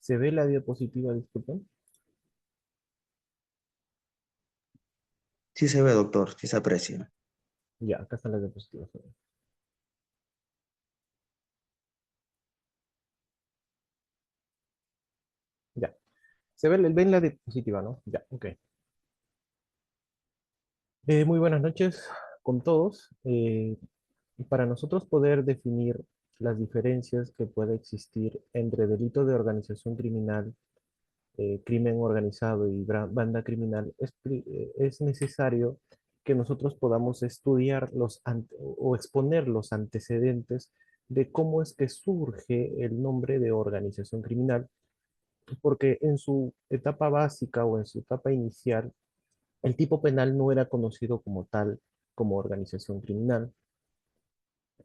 ¿Se ve la diapositiva, disculpen? Sí se ve, doctor, sí se aprecia. Ya, acá están las diapositivas. Ya. Ven la diapositiva, ¿no? Ya, ok. Muy buenas noches con todos. Para nosotros poder definir las diferencias que puede existir entre delito de organización criminal, crimen organizado y banda criminal, es necesario que nosotros podamos estudiar o exponer los antecedentes de cómo es que surge el nombre de organización criminal, porque en su etapa básica o en su etapa inicial, el tipo penal no era conocido como tal, como organización criminal.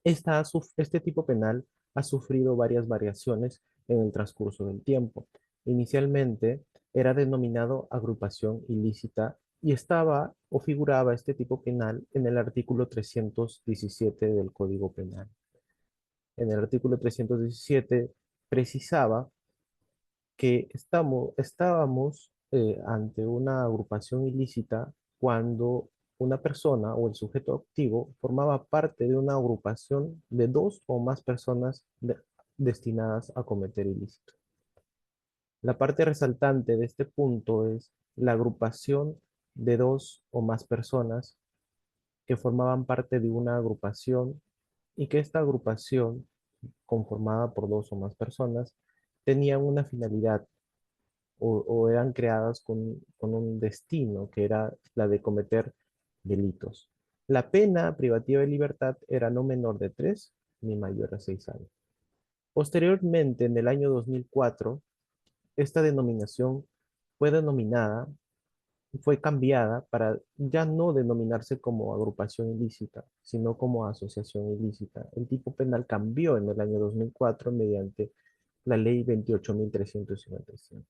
Este tipo penal ha sufrido varias variaciones en el transcurso del tiempo. Inicialmente era denominado agrupación ilícita y estaba o figuraba este tipo penal en el artículo 317 del Código Penal. En el artículo 317 precisaba que estábamos ante una agrupación ilícita cuando una persona o el sujeto activo formaba parte de una agrupación de dos o más personas destinadas a cometer ilícito. La parte resaltante de este punto es la agrupación de dos o más personas que formaban parte de una agrupación y que esta agrupación, conformada por dos o más personas, tenía una finalidad o eran creadas con un destino, que era la de cometer delitos. La pena privativa de libertad era no menor de 3 ni mayor a 6 años. Posteriormente, en el año 2004, esta denominación fue denominada, fue cambiada para ya no denominarse como agrupación ilícita, sino como asociación ilícita. El tipo penal cambió en el año 2004 mediante la ley 28.355.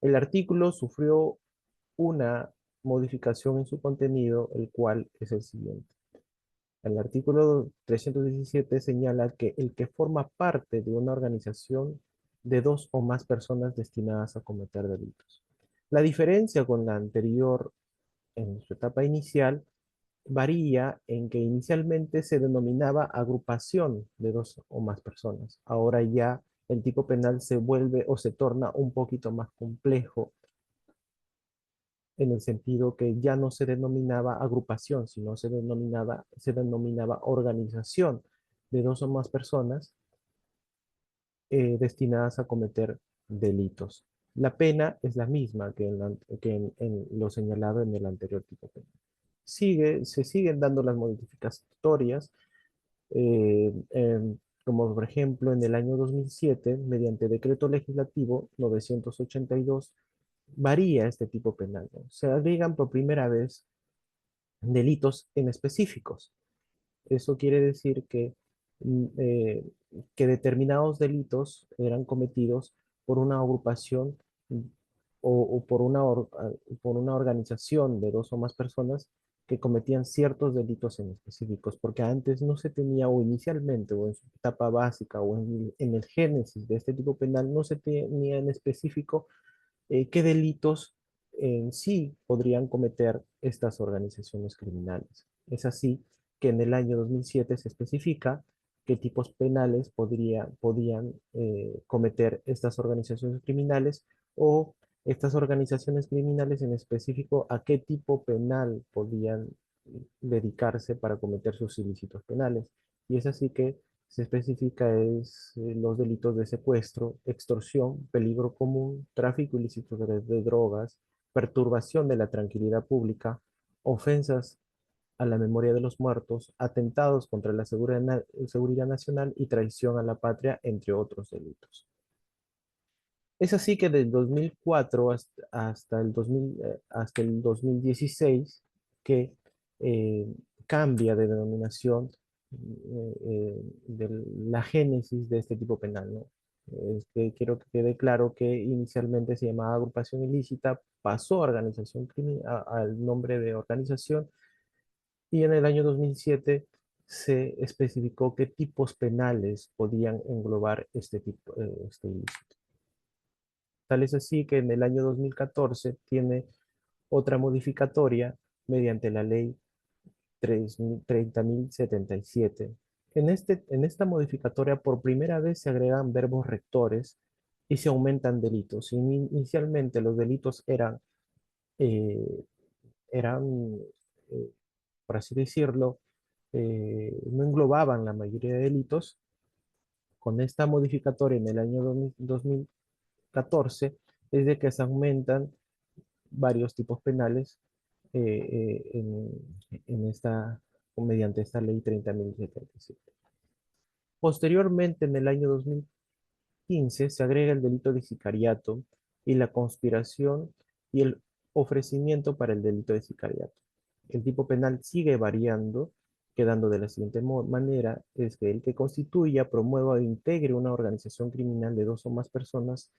El artículo sufrió una modificación en su contenido, el cual es el siguiente. El artículo 317 señala que el que forma parte de una organización de dos o más personas destinadas a cometer delitos. La diferencia con la anterior en su etapa inicial varía en que inicialmente se denominaba agrupación de dos o más personas. Ahora ya el tipo penal se vuelve o se torna un poquito más complejo en el sentido que ya no se denominaba agrupación, sino se denominaba organización de dos o más personas destinadas a cometer delitos. La pena es la misma que en lo señalado en el anterior tipo penal. Se siguen dando las modificatorias, como por ejemplo en el año 2007, mediante decreto legislativo 982, varía este tipo penal, ¿no? Se agregan por primera vez delitos en específicos. Eso quiere decir que determinados delitos eran cometidos por una agrupación o por una organización de dos o más personas que cometían ciertos delitos en específicos, porque antes no se tenía, o inicialmente, o en su etapa básica, o en el génesis de este tipo penal, no se tenía en específico qué delitos en sí podrían cometer estas organizaciones criminales. Es así que en el año 2007 se especifica qué tipos penales podían cometer estas organizaciones criminales, o estas organizaciones criminales en específico a qué tipo penal podían dedicarse para cometer sus ilícitos penales. Y es así que se especifica los delitos de secuestro, extorsión, peligro común, tráfico ilícito de drogas, perturbación de la tranquilidad pública, ofensas a la memoria de los muertos, atentados contra la seguridad nacional y traición a la patria, entre otros delitos. Es así que del 2004 hasta el 2016 que eh, cambia de denominación de la génesis de este tipo penal, ¿no? Quiero que quede claro que inicialmente se llamaba agrupación ilícita, pasó a organización al nombre de organización, y en el año 2007 se especificó qué tipos penales podían englobar este ilícito. Tal es así que en el año 2014 tiene otra modificatoria mediante la ley 30.077. En esta modificatoria por primera vez se agregan verbos rectores y se aumentan delitos. Inicialmente los delitos eh, eran por así decirlo, no englobaban la mayoría de delitos. Con esta modificatoria en el año 2014 es de que se aumentan varios tipos penales en esta, mediante esta ley 30.077. Posteriormente, en el año 2015, se agrega el delito de sicariato y la conspiración y el ofrecimiento para el delito de sicariato. El tipo penal sigue variando, quedando de la siguiente manera, es que el que constituya, promueva o integre una organización criminal de dos o más personas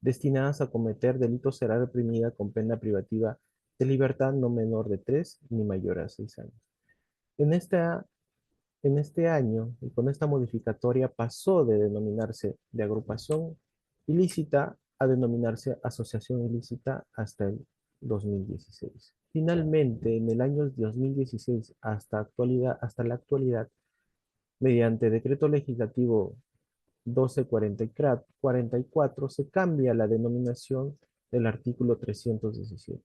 destinadas a cometer delitos será reprimida con pena privativa de libertad no menor de 3 ni mayor a 6 años. En esta en este año, y con esta modificatoria, pasó de denominarse de agrupación ilícita a denominarse asociación ilícita hasta el 2016. Finalmente, en el año 2016 hasta la actualidad, mediante decreto legislativo 1244, se cambia la denominación del artículo 317.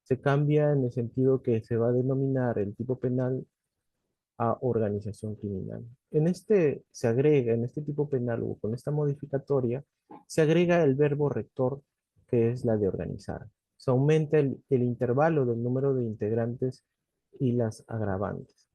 Se cambia en el sentido que se va a denominar el tipo penal a organización criminal. En este tipo penal o con esta modificatoria, se agrega el verbo rector, que es la de organizar. Se aumenta el intervalo del número de integrantes y las agravantes,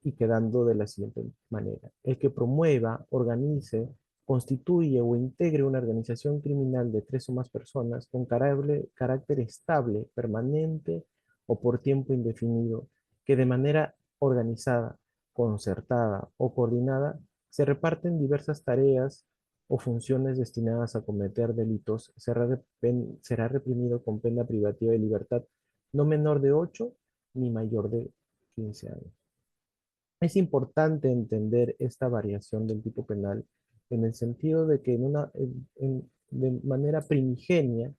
y quedando de la siguiente manera. El que promueva, organice, constituye o integre una organización criminal de tres o más personas con carácter estable, permanente o por tiempo indefinido, que de manera organizada, concertada o coordinada, se reparten diversas tareas o funciones destinadas a cometer delitos, será reprimido con pena privativa de libertad no menor de 8 ni mayor de 15 años. Es importante entender esta variación del tipo penal en el sentido de que de manera primigenia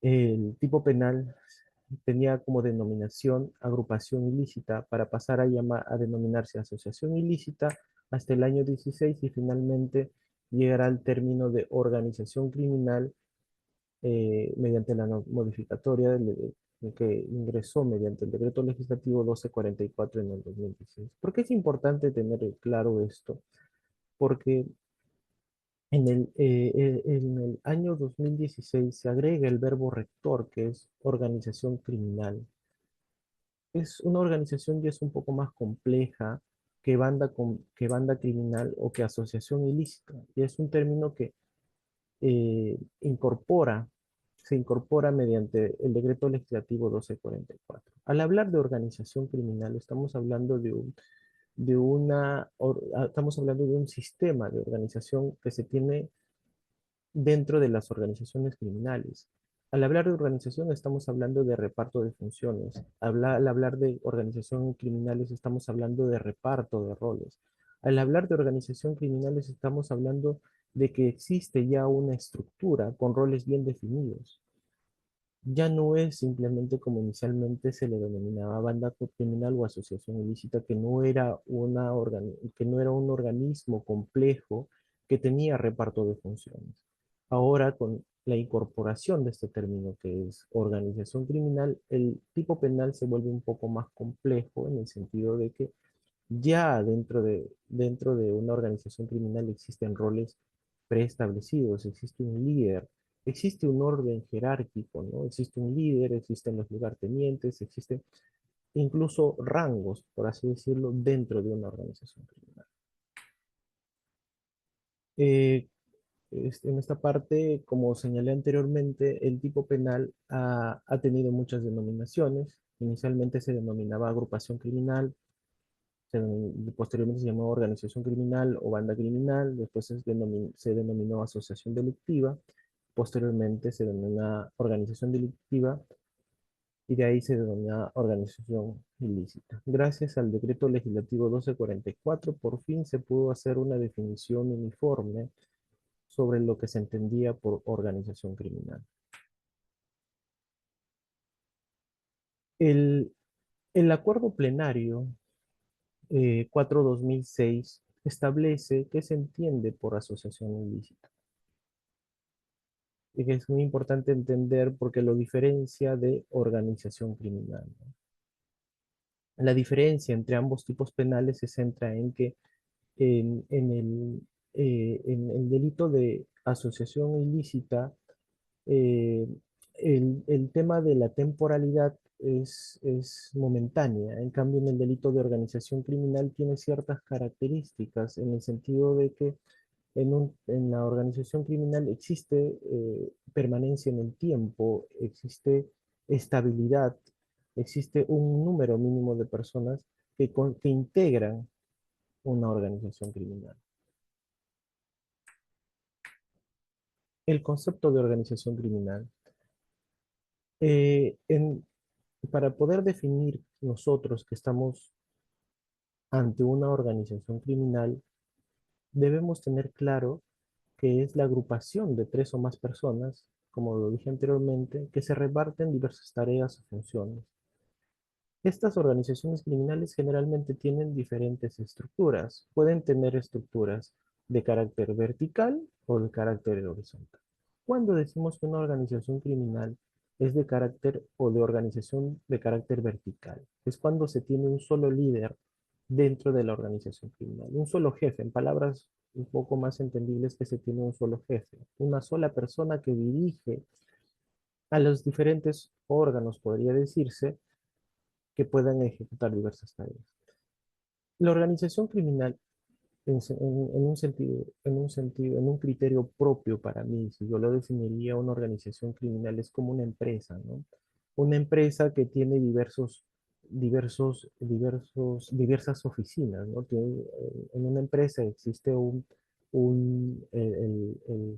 el tipo penal tenía como denominación agrupación ilícita para pasar a denominarse asociación ilícita hasta el año 16 y finalmente llegará al término de organización criminal mediante la modificatoria que ingresó mediante el decreto legislativo 1244 en el 2016. ¿Por qué es importante tener claro esto? Porque en el año 2016 se agrega el verbo rector, que es organización criminal. Es una organización y es un poco más compleja que banda criminal o que asociación ilícita. Y es un término que se incorpora mediante el decreto legislativo 1244. Al hablar de organización criminal, estamos hablando estamos hablando de un sistema de organización que se tiene dentro de las organizaciones criminales. Al hablar de organización estamos hablando de reparto de funciones. Al hablar de organización criminales estamos hablando de reparto de roles. Al hablar de organización criminales estamos hablando de que existe ya una estructura con roles bien definidos. Ya no es simplemente como inicialmente se le denominaba banda criminal o asociación ilícita, que no era un organismo complejo que tenía reparto de funciones. Ahora, con la incorporación de este término que es organización criminal, el tipo penal se vuelve un poco más complejo en el sentido de que ya dentro de una organización criminal existen roles preestablecidos, existe un líder, existe un orden jerárquico, ¿no? Existe un líder, existen los lugartenientes, existen incluso rangos, por así decirlo, dentro de una organización criminal. Eh, en esta parte, como señalé anteriormente, el tipo penal ha tenido muchas denominaciones. Inicialmente se denominaba agrupación criminal, posteriormente se llamó organización criminal o banda criminal, después se denominó asociación delictiva, posteriormente se denomina organización delictiva y de ahí se denomina organización ilícita. Gracias al decreto legislativo 1244, por fin se pudo hacer una definición uniforme sobre lo que se entendía por organización criminal. El, el acuerdo plenario 4/2006 establece qué se entiende por asociación ilícita. Y que es muy importante entender porque lo diferencia de organización criminal, ¿no? La diferencia entre ambos tipos penales se centra en que en el delito de asociación ilícita, eh, el tema de la temporalidad es momentánea. En cambio, en el delito de organización criminal tiene ciertas características en el sentido de que en la organización criminal existe permanencia en el tiempo, existe estabilidad, existe un número mínimo de personas que integran una organización criminal. El concepto de organización criminal. eh, en- para poder definir nosotros que estamos ante una organización criminal, debemos tener claro que es la agrupación de tres o más personas, como lo dije anteriormente, que se reparten diversas tareas o funciones. Estas organizaciones criminales generalmente tienen diferentes estructuras. Pueden tener estructuras de carácter vertical o de carácter horizontal. Cuando decimos que una organización criminal es de carácter o de organización de carácter vertical, es cuando se tiene un solo líder dentro de la organización criminal, un solo jefe, en palabras un poco más entendibles que se tiene un solo jefe, una sola persona que dirige a los diferentes órganos, podría decirse, que puedan ejecutar diversas tareas. La organización criminal, en un criterio propio para mí, si yo lo definiría, una organización criminal es como una empresa, ¿no? Una empresa que tiene diversas oficinas, ¿no? En una empresa existe el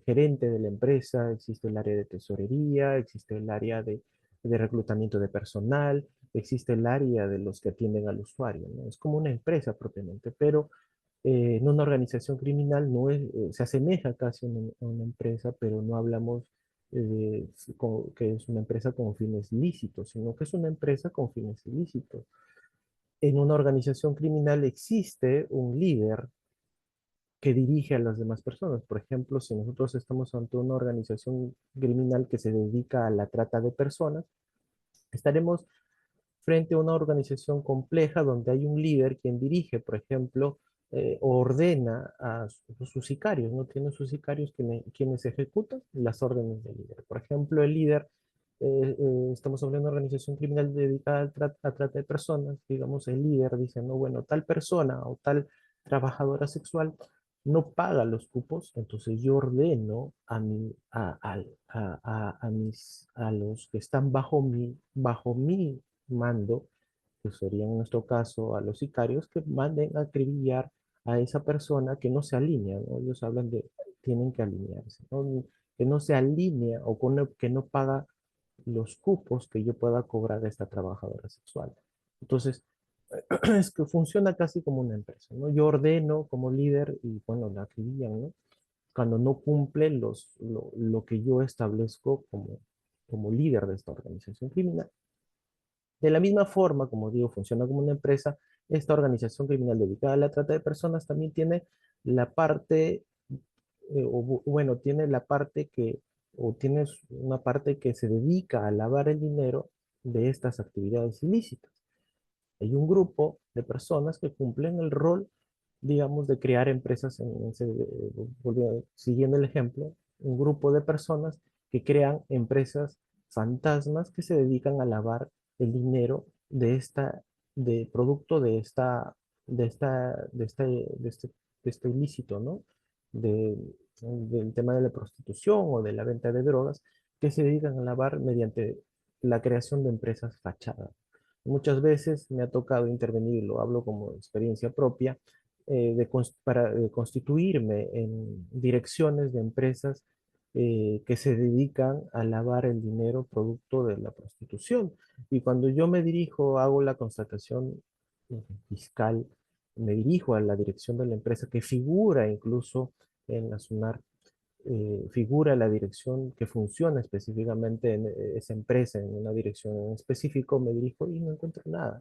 gerente de la empresa, existe el área de tesorería, existe el área de reclutamiento de personal, existe el área de los que atienden al usuario, ¿no? Es como una empresa propiamente, pero en una organización criminal no es, se asemeja casi a una empresa, pero no hablamos que es una empresa con fines lícitos, sino que es una empresa con fines ilícitos. En una organización criminal existe un líder que dirige a las demás personas. Por ejemplo, si nosotros estamos ante una organización criminal que se dedica a la trata de personas, estaremos frente a una organización compleja donde hay un líder quien dirige, por ejemplo, ordena a sus sicarios, ¿no? Tiene sus sicarios quienes ejecutan las órdenes del líder. Por ejemplo, el líder, estamos hablando de una organización criminal dedicada a trata de personas, digamos, el líder dice, no, bueno, tal persona o tal trabajadora sexual no paga los cupos, entonces yo ordeno a los que están bajo mi mando, que sería en nuestro caso a los sicarios, que manden a acribillar a esa persona que no se alinea, ¿no? Ellos hablan de tienen que alinearse, ¿no? Que no se alinea o que no paga los cupos que yo pueda cobrar a esta trabajadora sexual. Entonces, es que funciona casi como una empresa, ¿no? Yo ordeno como líder y, bueno, la acribillan, ¿no? Cuando no cumple lo que yo establezco como líder de esta organización criminal. De la misma forma, como digo, funciona como una empresa, esta organización criminal dedicada a la trata de personas también tiene la parte, bueno, tiene la parte o tiene una parte que se dedica a lavar el dinero de estas actividades ilícitas. Hay un grupo de personas que cumplen el rol, digamos, de crear empresas, siguiendo el ejemplo, un grupo de personas que crean empresas fantasmas que se dedican a lavar el dinero de producto de este ilícito, ¿no? De, del tema de la prostitución o de la venta de drogas, que se dedican a lavar mediante la creación de empresas fachadas. Muchas veces me ha tocado intervenir, lo hablo como experiencia propia, para constituirme en direcciones de empresas que se dedican a lavar el dinero producto de la prostitución. Y cuando yo me dirijo, hago la constatación fiscal, me dirijo a la dirección de la empresa que figura incluso en la SUNAR, figura la dirección que funciona específicamente en esa empresa, en una dirección en específico, me dirijo y no encuentro nada.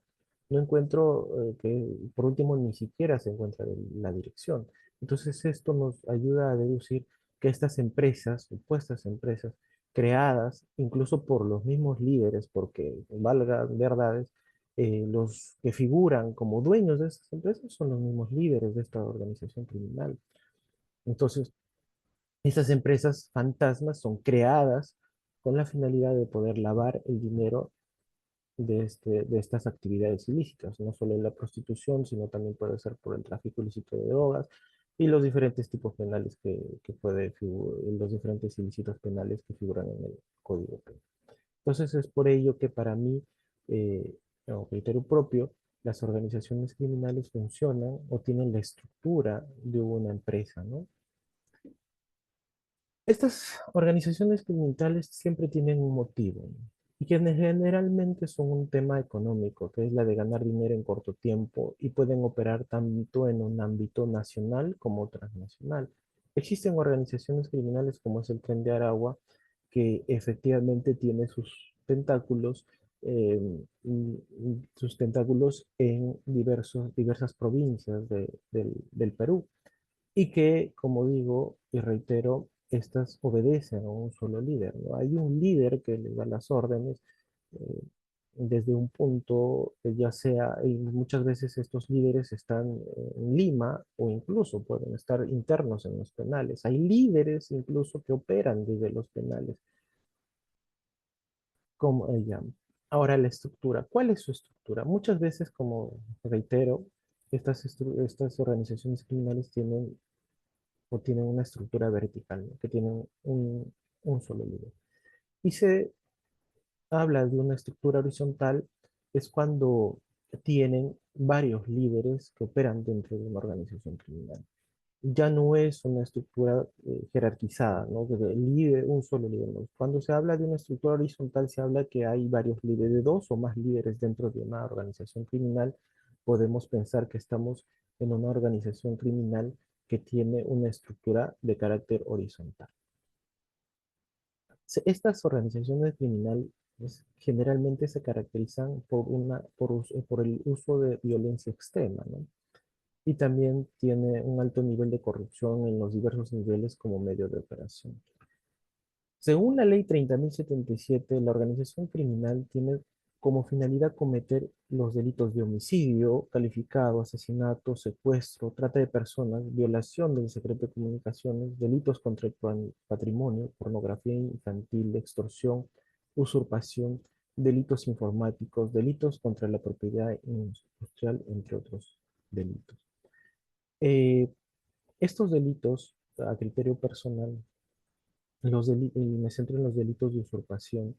No encuentro que, por último, ni siquiera se encuentra la dirección. Entonces, esto nos ayuda a deducir que estas empresas, supuestas empresas, creadas incluso por los mismos líderes, porque, valga verdades, los que figuran como dueños de estas empresas son los mismos líderes de esta organización criminal. Entonces, estas empresas fantasmas son creadas con la finalidad de poder lavar el dinero de estas actividades ilícitas, no solo la prostitución, sino también puede ser por el tráfico ilícito de drogas y los diferentes tipos penales los diferentes ilícitos penales que figuran en el Código Penal. Entonces es por ello que para mí, a criterio propio, las organizaciones criminales funcionan o tienen la estructura de una empresa, ¿no? Estas organizaciones criminales siempre tienen un motivo, ¿no? Y que generalmente son un tema económico, que es la de ganar dinero en corto tiempo y pueden operar tanto en un ámbito nacional como transnacional. Existen organizaciones criminales como es el Tren de Aragua, que efectivamente tiene eh, sus tentáculos en diversas provincias del Perú y que, como digo y reitero, estas obedecen a un solo líder, ¿no? Hay un líder que les da las órdenes eh, desde un punto, ya sea, y muchas veces estos líderes están en Lima o incluso pueden estar internos en los penales. Hay líderes incluso que operan desde los penales, como ella. Ahora la estructura. ¿Cuál es su estructura? Muchas veces, como reitero, estas organizaciones criminales tienen una estructura vertical, ¿no? Que tienen un solo líder. Y se habla de una estructura horizontal, es cuando tienen varios líderes que operan dentro de una organización criminal. Ya no es una estructura jerarquizada, ¿no? Que el líder, un solo líder, ¿no? Cuando se habla de una estructura horizontal, se habla que hay varios líderes, de dos o más líderes dentro de una organización criminal. Podemos pensar que estamos en una organización criminal que tiene una estructura de carácter horizontal. Estas organizaciones criminales generalmente se caracterizan por el uso de violencia extrema, ¿no? Y también tiene un alto nivel de corrupción en los diversos niveles como medio de operación. Según la ley 30.077, la organización criminal tiene como finalidad cometer los delitos de homicidio calificado, asesinato, secuestro, trata de personas, violación del secreto de comunicaciones, delitos contra el patrimonio, pornografía infantil, extorsión, usurpación, delitos informáticos, delitos contra la propiedad industrial, entre otros delitos. Eh, estos delitos, a criterio personal, y me centro en los delitos de usurpación,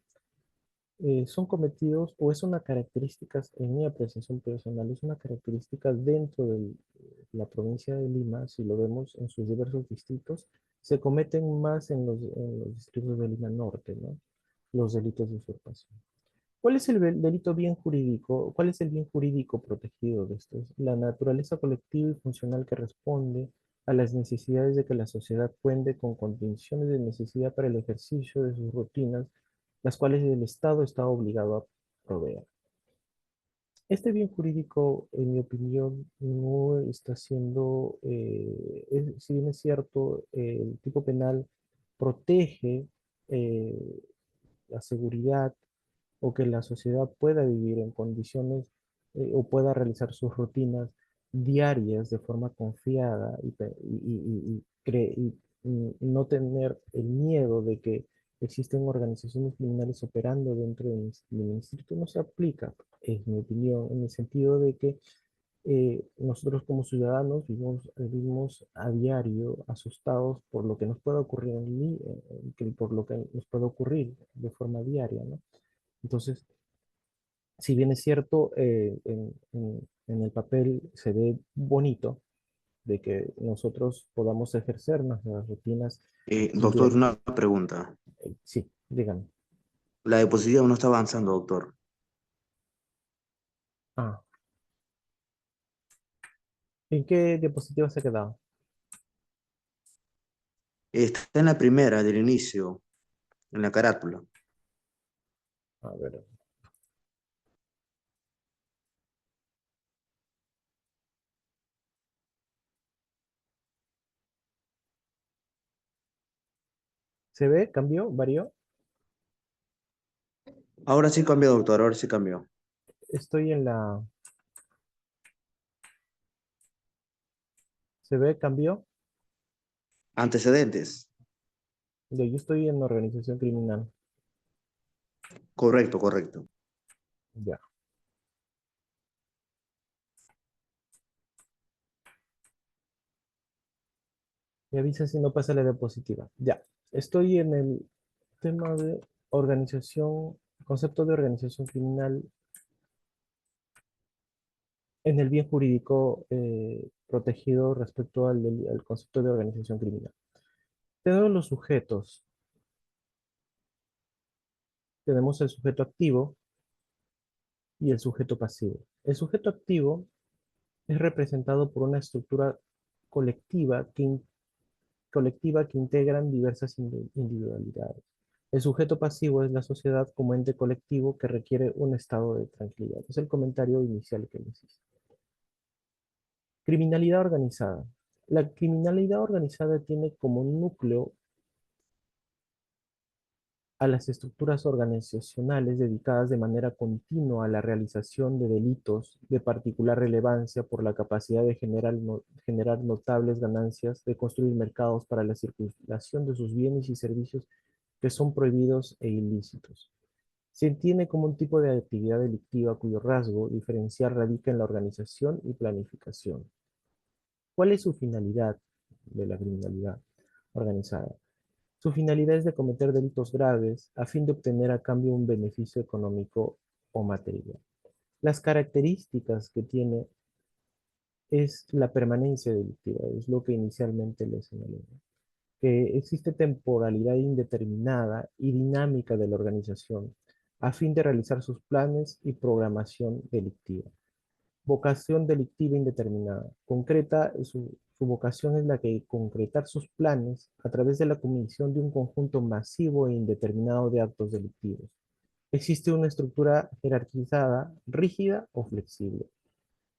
son cometidos o es una característica, en mi apreciación personal, es una característica dentro de la provincia de Lima, si lo vemos en sus diversos distritos, se cometen más en los distritos de Lima Norte, ¿no? Los delitos de usurpación. ¿Cuál es el delito bien jurídico? ¿Cuál es el bien jurídico protegido de estos? La naturaleza colectiva y funcional que responde a las necesidades de que la sociedad cuente con condiciones de necesidad para el ejercicio de sus rutinas, las cuales el Estado está obligado a proveer. Este bien jurídico, en mi opinión, no está siendo, si bien es cierto, el tipo penal protege eh, la seguridad o que la sociedad pueda vivir en condiciones o pueda realizar sus rutinas diarias de forma confiada y no tener el miedo de que existen organizaciones criminales operando dentro de un distrito no se aplica, es mi opinión, en el sentido de que nosotros como ciudadanos vivimos a diario asustados por lo que nos pueda ocurrir por lo que nos puede ocurrir de forma diaria, ¿no? Entonces, si bien es cierto, en el papel se ve bonito de que nosotros podamos ejercer nuestras rutinas Doctor, de... una pregunta. Sí, díganme. La diapositiva no está avanzando, doctor. Ah, ¿en qué diapositiva se ha quedado? Está en la primera, del inicio, en la carátula. A ver, ¿se ve? ¿Cambió? ¿Varió? Ahora sí cambió, doctor, ahora sí cambió. Estoy en la... ¿Se ve? ¿Cambió? Antecedentes. Yo estoy en organización criminal. Correcto, correcto. Ya. Me avisa si no pasa la diapositiva. Ya. Estoy en el tema de organización, concepto de organización criminal en el bien jurídico protegido respecto al concepto de organización criminal. Tenemos los sujetos. Tenemos el sujeto activo y el sujeto pasivo. El sujeto activo es representado por una estructura colectiva colectiva que integran diversas individualidades. El sujeto pasivo es la sociedad como ente colectivo que requiere un estado de tranquilidad. Es el comentario inicial que les hice. Criminalidad organizada. La criminalidad organizada tiene como núcleo a las estructuras organizacionales dedicadas de manera continua a la realización de delitos de particular relevancia por la capacidad de generar notables ganancias, de construir mercados para la circulación de sus bienes y servicios que son prohibidos e ilícitos. Se entiende como un tipo de actividad delictiva cuyo rasgo diferencial radica en la organización y planificación. ¿Cuál es su finalidad de la criminalidad organizada? Su finalidad es de cometer delitos graves a fin de obtener a cambio un beneficio económico o material. Las características que tiene es la permanencia delictiva, es lo que inicialmente les señalé, que existe temporalidad indeterminada y dinámica de la organización a fin de realizar sus planes y programación delictiva. Vocación delictiva indeterminada. Su vocación es la que concretar sus planes a través de la comisión de un conjunto masivo e indeterminado de actos delictivos. Existe una estructura jerarquizada, rígida o flexible.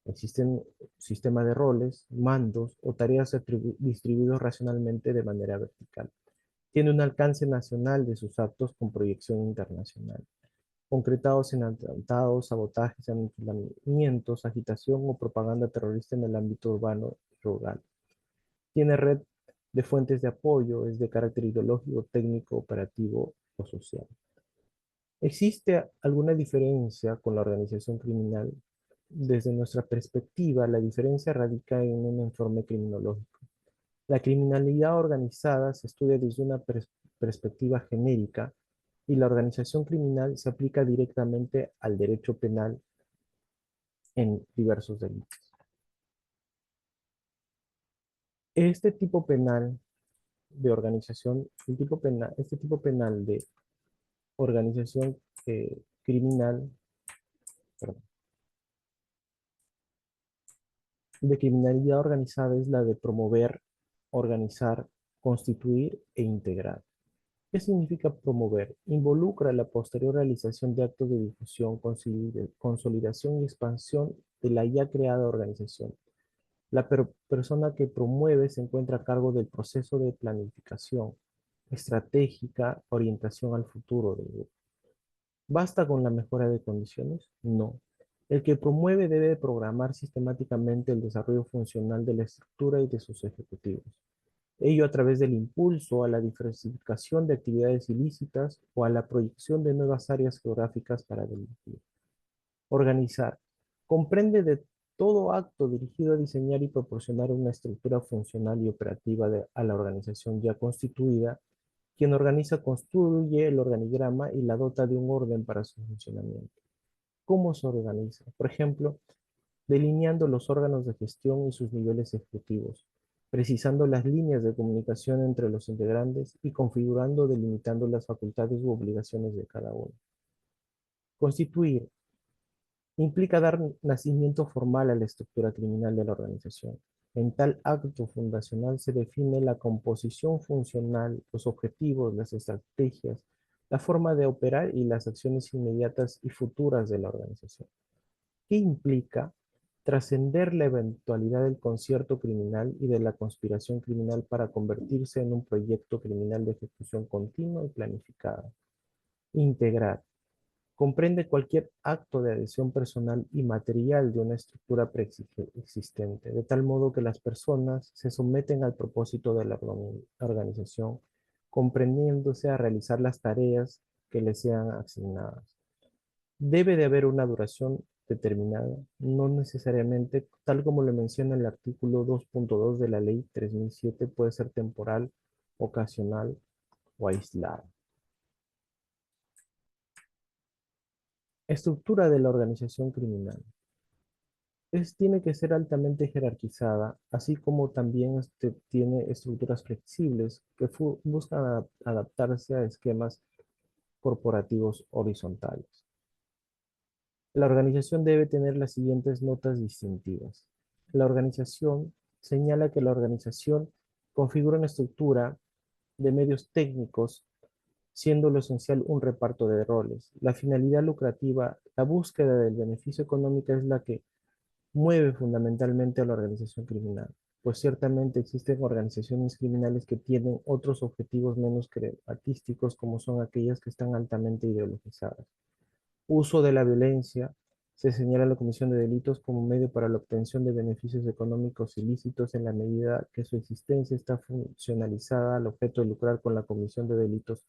Existen sistemas de roles, mandos o tareas distribuidos racionalmente de manera vertical. Tiene un alcance nacional de sus actos con proyección internacional concretados en atentados, sabotajes, aniquilamientos, agitación o propaganda terrorista en el ámbito urbano y rural. Tiene red de fuentes de apoyo, es de carácter ideológico, técnico, operativo o social. ¿Existe alguna diferencia con la organización criminal? Desde nuestra perspectiva, la diferencia radica en un informe criminológico. La criminalidad organizada se estudia desde una perspectiva genérica y la organización criminal se aplica directamente al derecho penal en diversos delitos. Este tipo penal de organización, este tipo penal de organización criminal, perdón, de criminalidad organizada es la de promover, organizar, constituir e integrar. ¿Qué significa promover? Involucra la posterior realización de actos de difusión, consolidación y expansión de la ya creada organización. La persona que promueve se encuentra a cargo del proceso de planificación estratégica, orientación al futuro del grupo. ¿Basta con la mejora de condiciones? No. El que promueve debe programar sistemáticamente el desarrollo funcional de la estructura y de sus ejecutivos. Ello a través del impulso a la diversificación de actividades ilícitas o a la proyección de nuevas áreas geográficas para delinquir. Organizar. Comprende de todo acto dirigido a diseñar y proporcionar una estructura funcional y operativa a la organización ya constituida. Quien organiza construye el organigrama y la dota de un orden para su funcionamiento. ¿Cómo se organiza? Por ejemplo, delineando los órganos de gestión y sus niveles ejecutivos, precisando las líneas de comunicación entre los integrantes y configurando, delimitando las facultades u obligaciones de cada uno. Constituir implica dar nacimiento formal a la estructura criminal de la organización. En tal acto fundacional se define la composición funcional, los objetivos, las estrategias, la forma de operar y las acciones inmediatas y futuras de la organización. ¿Qué implica trascender la eventualidad del concierto criminal y de la conspiración criminal para convertirse en un proyecto criminal de ejecución continua y planificada? Integrar. Comprende cualquier acto de adhesión personal y material de una estructura preexistente, de tal modo que las personas se someten al propósito de la organización, comprendiéndose a realizar las tareas que les sean asignadas. Debe de haber una duración determinada, no necesariamente, tal como lo menciona el artículo 2.2 de la Ley 3007, puede ser temporal, ocasional o aislada. Estructura de la organización criminal. Tiene que ser altamente jerarquizada, así como también tiene estructuras flexibles que buscan adaptarse a esquemas corporativos horizontales. La organización debe tener las siguientes notas distintivas. La organización señala que la organización configura una estructura de medios técnicos, siendo lo esencial un reparto de roles. La finalidad lucrativa, la búsqueda del beneficio económico es la que mueve fundamentalmente a la organización criminal, pues ciertamente existen organizaciones criminales que tienen otros objetivos menos artísticos, como son aquellas que están altamente ideologizadas. Uso de la violencia. Se señala la comisión de delitos como medio para la obtención de beneficios económicos ilícitos en la medida que su existencia está funcionalizada al objeto de lucrar con la comisión de delitos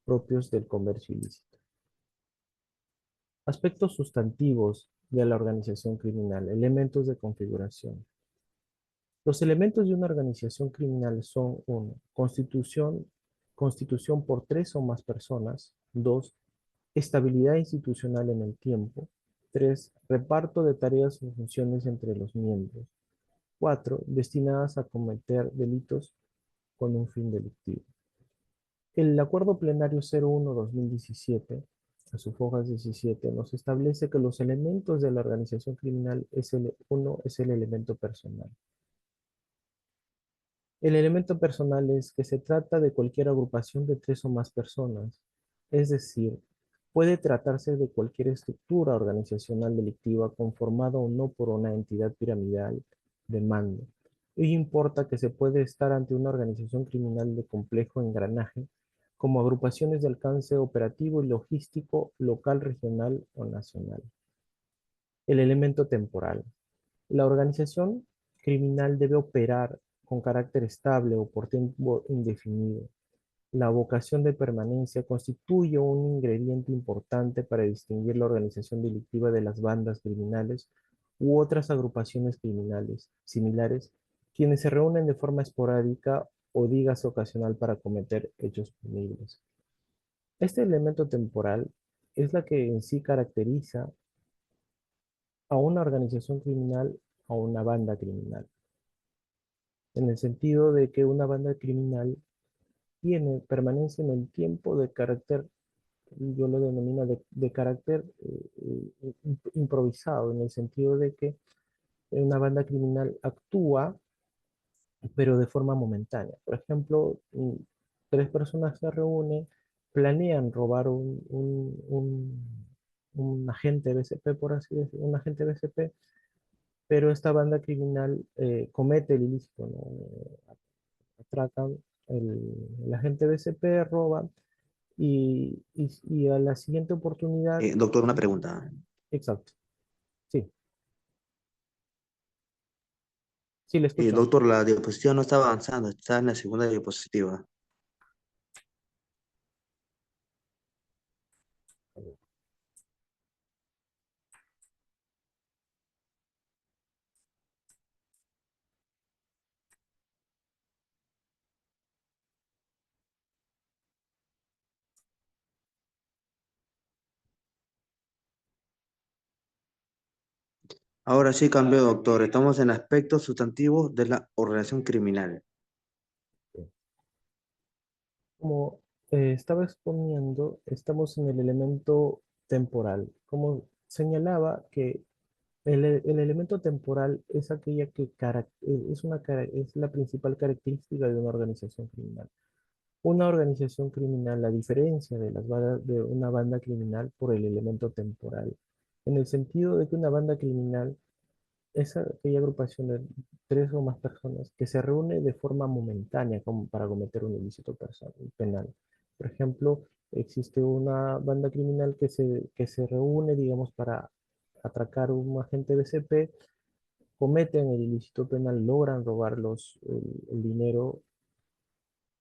propios del comercio ilícito. Aspectos sustantivos de la organización criminal, elementos de configuración. Los elementos de una organización criminal son: 1, constitución por tres o más personas; 2, estabilidad institucional en el tiempo; 3, reparto de tareas y funciones entre los miembros; 4, destinadas a cometer delitos con un fin delictivo. El Acuerdo Plenario 01-2017, a sus hojas 17, nos establece que los elementos de la organización criminal uno es el elemento personal. El elemento personal es que se trata de cualquier agrupación de tres o más personas, es decir, puede tratarse de cualquier estructura organizacional delictiva conformada o no por una entidad piramidal de mando. Y importa que se puede estar ante una organización criminal de complejo engranaje, como agrupaciones de alcance operativo y logístico local, regional o nacional. El elemento temporal. La organización criminal debe operar con carácter estable o por tiempo indefinido. La vocación de permanencia constituye un ingrediente importante para distinguir la organización delictiva de las bandas criminales u otras agrupaciones criminales similares, quienes se reúnen de forma esporádica o dígase ocasional para cometer hechos punibles. Este elemento temporal es la que en sí caracteriza a una organización criminal o a una banda criminal, en el sentido de que una banda criminal tiene permanencia en el tiempo de carácter, yo lo denomino de carácter improvisado, en el sentido de que una banda criminal actúa, pero de forma momentánea. Por ejemplo, tres personas se reúnen, planean robar un agente BCP, por así decirlo, un agente BCP, pero esta banda criminal comete el ilícito, ¿no? Atracan el agente BCP, roban y a la siguiente oportunidad, Doctor, una pregunta. exacto, sí, sí, le escucho. Doctor, la diapositiva no está avanzando, está en la segunda diapositiva. Ahora sí cambió, doctor. Estamos en aspectos sustantivos de la organización criminal. Como estaba exponiendo, estamos en el elemento temporal. Como señalaba que El elemento temporal es aquella que es la principal característica de una organización criminal. Una organización criminal, la diferencia de una banda criminal por el elemento temporal, en el sentido de que una banda criminal es aquella agrupación de tres o más personas que se reúne de forma momentánea como para cometer un ilícito penal. Por ejemplo, existe una banda criminal que se reúne, digamos, para atracar a un agente BCP, cometen el ilícito penal, logran robar el dinero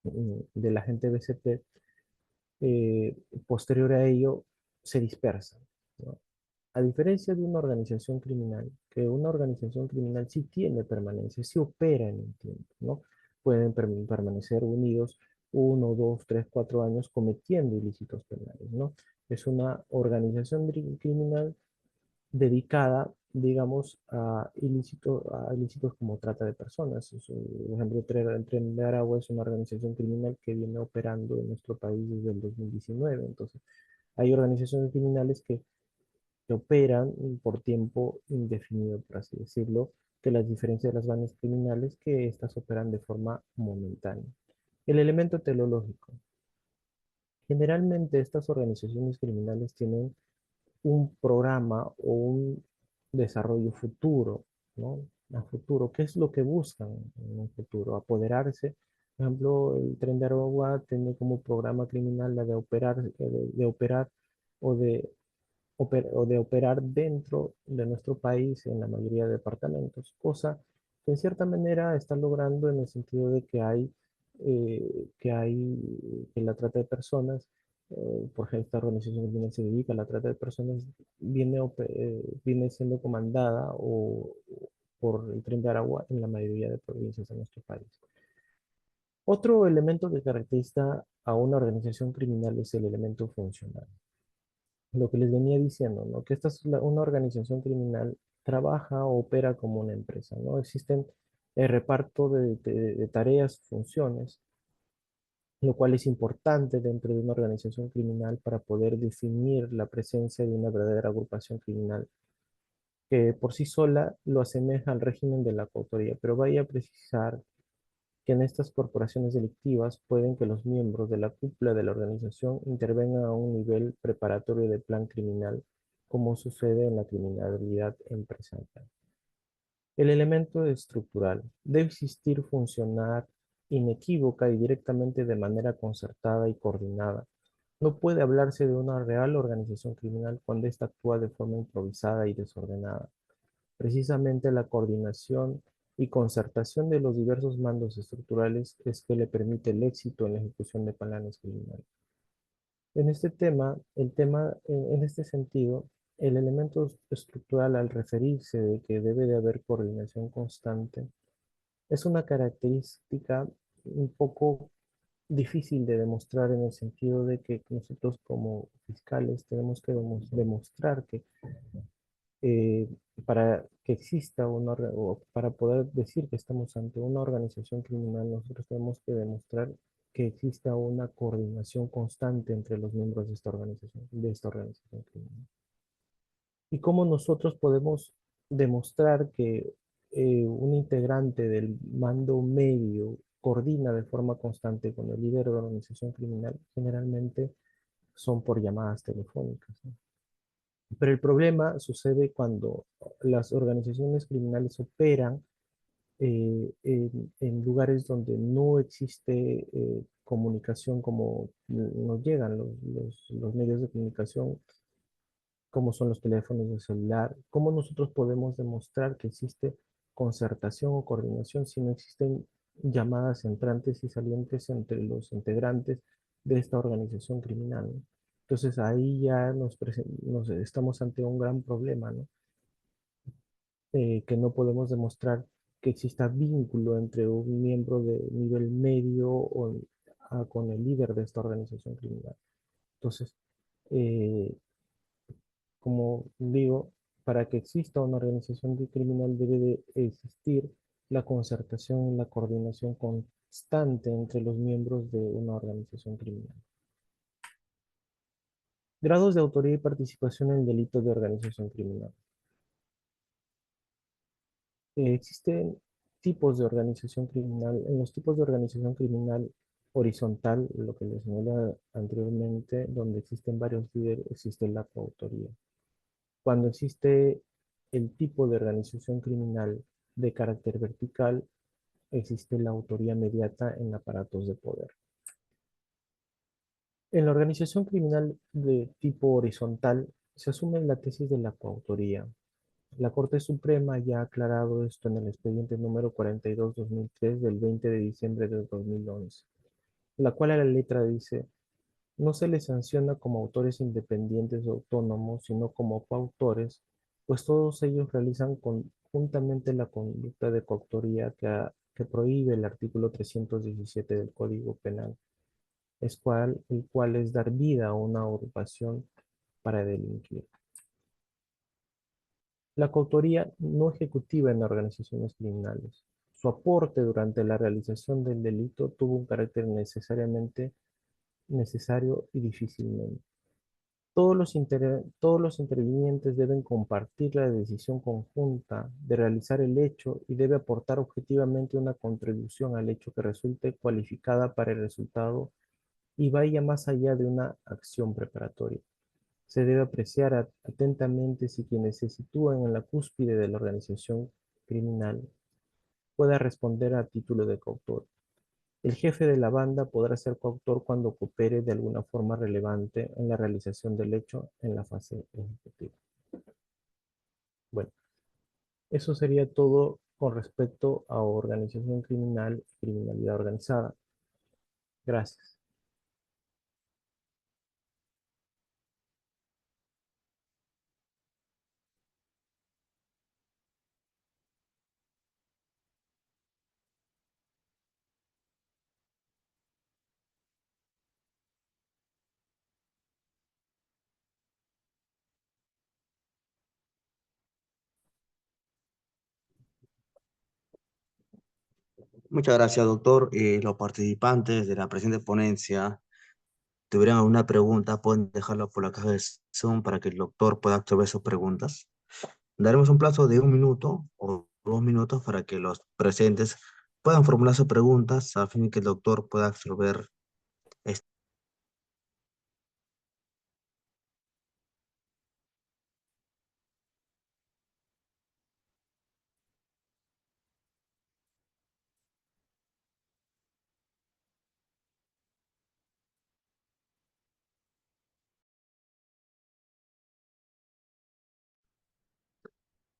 del agente BCP, eh, posterior a ello se dispersan, ¿no? A diferencia de una organización criminal, que una organización criminal sí tiene permanencia, sí opera en el tiempo, ¿no? Pueden permanecer unidos 1, 2, 3, 4 años cometiendo ilícitos penales, ¿no? Es una organización criminal dedicada, digamos, a ilícitos como trata de personas. Por ejemplo, Tren de Aragua es una organización criminal que viene operando en nuestro país desde el 2019. Entonces, hay organizaciones criminales que operan por tiempo indefinido, por así decirlo, que las diferencias de las bandas criminales que éstas operan de forma momentánea. El elemento teleológico. Generalmente estas organizaciones criminales tienen un programa o un desarrollo futuro, ¿no? A futuro, ¿qué es lo que buscan en un futuro? Apoderarse. Por ejemplo, el Tren de Aragua tiene como programa criminal la de operar o o de operar dentro de nuestro país en la mayoría de departamentos, cosa que en cierta manera está logrando en el sentido de que la trata de personas, por ejemplo, esta organización criminal se dedica a la trata de personas, viene siendo comandada por el Tren de Aragua en la mayoría de provincias de nuestro país. Otro elemento que caracteriza a una organización criminal es el elemento funcional. Lo que les venía diciendo, ¿no? Que esta es una organización criminal, trabaja o opera como una empresa, ¿no? Existen el reparto de tareas, funciones, lo cual es importante dentro de una organización criminal para poder definir la presencia de una verdadera agrupación criminal, que por sí sola lo asemeja al régimen de la coautoría, pero vaya a precisar que en estas corporaciones delictivas pueden que los miembros de la cúpula de la organización intervengan a un nivel preparatorio de plan criminal, como sucede en la criminalidad empresarial. El elemento estructural debe existir, funcionar inequívoca y directamente de manera concertada y coordinada. No puede hablarse de una real organización criminal cuando ésta actúa de forma improvisada y desordenada. Precisamente la coordinación y concertación de los diversos mandos estructurales es que le permite el éxito en la ejecución de planes criminales. En este tema, en este sentido, el elemento estructural al referirse de que debe de haber coordinación constante es una característica un poco difícil de demostrar en el sentido de que nosotros como fiscales tenemos que demostrar que eh, para que exista o para poder decir que estamos ante una organización criminal, nosotros tenemos que demostrar que exista una coordinación constante entre los miembros de esta organización criminal. ¿Y cómo nosotros podemos demostrar que un integrante del mando medio coordina de forma constante con el líder de la organización criminal? Generalmente son por llamadas telefónicas, ¿no? Pero el problema sucede cuando las organizaciones criminales operan en lugares donde no existe comunicación como nos llegan los medios de comunicación, como son los teléfonos de celular. ¿Cómo nosotros podemos demostrar que existe concertación o coordinación si no existen llamadas entrantes y salientes entre los integrantes de esta organización criminal, ¿no? Entonces ahí ya nos estamos ante un gran problema, ¿no? Que no podemos demostrar que exista vínculo entre un miembro de nivel medio con el líder de esta organización criminal. Entonces, eh, como digo, para que exista una organización criminal debe de existir la concertación y la coordinación constante entre los miembros de una organización criminal. Grados de autoría y participación en el delito de organización criminal. Existen tipos de organización criminal. En los tipos de organización criminal horizontal, lo que les señalé anteriormente, donde existen varios líderes, existe la coautoría. Cuando existe el tipo de organización criminal de carácter vertical, existe la autoría mediata en aparatos de poder. En la organización criminal de tipo horizontal se asume la tesis de la coautoría. La Corte Suprema ya ha aclarado esto en el expediente número 42-2003 del 20 de diciembre de 2011, la cual a la letra dice: no se les sanciona como autores independientes o autónomos, sino como coautores, pues todos ellos realizan conjuntamente la conducta de coautoría que prohíbe el artículo 317 del Código Penal, el cual es dar vida a una agrupación para delinquir. La coautoría no ejecutiva en organizaciones criminales. Su aporte durante la realización del delito tuvo un carácter necesariamente necesario y difícilmente. Todos los intervinientes deben compartir la decisión conjunta de realizar el hecho y debe aportar objetivamente una contribución al hecho que resulte cualificada para el resultado y vaya más allá de una acción preparatoria. Se debe apreciar atentamente si quienes se sitúan en la cúspide de la organización criminal pueda responder a título de coautor. El jefe de la banda podrá ser coautor cuando coopere de alguna forma relevante en la realización del hecho en la fase ejecutiva. Bueno, eso sería todo con respecto a organización criminal y criminalidad organizada. Gracias. Muchas gracias, doctor. Los participantes de la presente ponencia tuvieran alguna pregunta, pueden dejarla por la caja de Zoom para que el doctor pueda absorber sus preguntas. Daremos un plazo de 1 minuto o 2 minutos para que los presentes puedan formular sus preguntas a fin de que el doctor pueda absorber.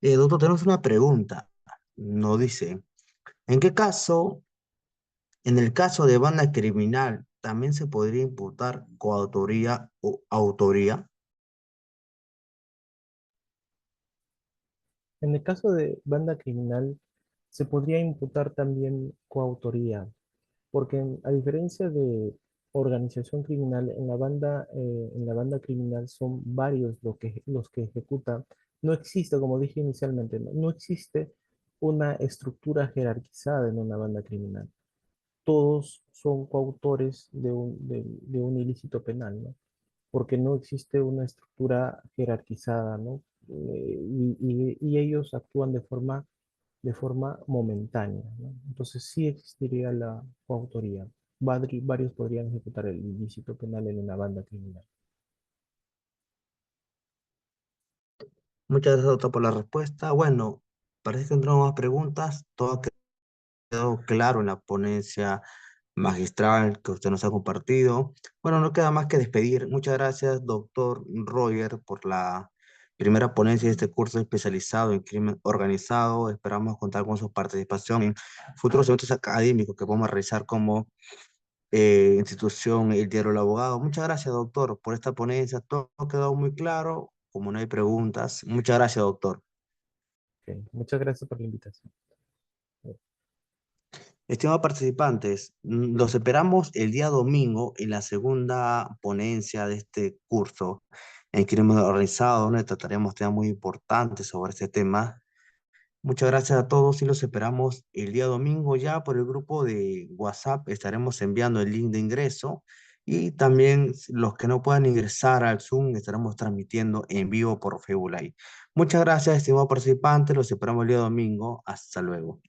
Doctor, tenemos una pregunta. Nos dice, ¿en qué caso, en el caso de banda criminal, también se podría imputar coautoría o autoría? En el caso de banda criminal, se podría imputar también coautoría, porque a diferencia de organización criminal, en la banda criminal son varios los que ejecutan. No existe, como dije inicialmente, no existe una estructura jerarquizada en una banda criminal. Todos son coautores de un ilícito penal, ¿no? Porque no existe una estructura jerarquizada, ¿no? Y ellos actúan de forma momentánea, ¿no? Entonces sí existiría la coautoría. Varios podrían ejecutar el ilícito penal en una banda criminal. Muchas gracias, doctor, por la respuesta. Bueno, parece que no tenemos más preguntas. Todo ha quedado claro en la ponencia magistral que usted nos ha compartido. Bueno, no queda más que despedir. Muchas gracias, doctor Roger, por la primera ponencia de este curso especializado en crimen organizado. Esperamos contar con su participación en futuros eventos académicos que vamos a realizar como institución El Diario del Abogado. Muchas gracias, doctor, por esta ponencia. Todo ha quedado muy claro. Como no hay preguntas, muchas gracias, doctor. Ok, muchas gracias por la invitación. Estimados participantes, los esperamos el día domingo en la segunda ponencia de este curso en crimen organizado, donde trataremos temas muy importantes sobre este tema. Muchas gracias a todos y los esperamos el día domingo ya por el grupo de WhatsApp. Estaremos enviando el link de ingreso Y también los que no puedan ingresar al Zoom, estaremos transmitiendo en vivo por Facebook Live. Muchas gracias, estimados participantes. Los esperamos el día domingo. Hasta luego.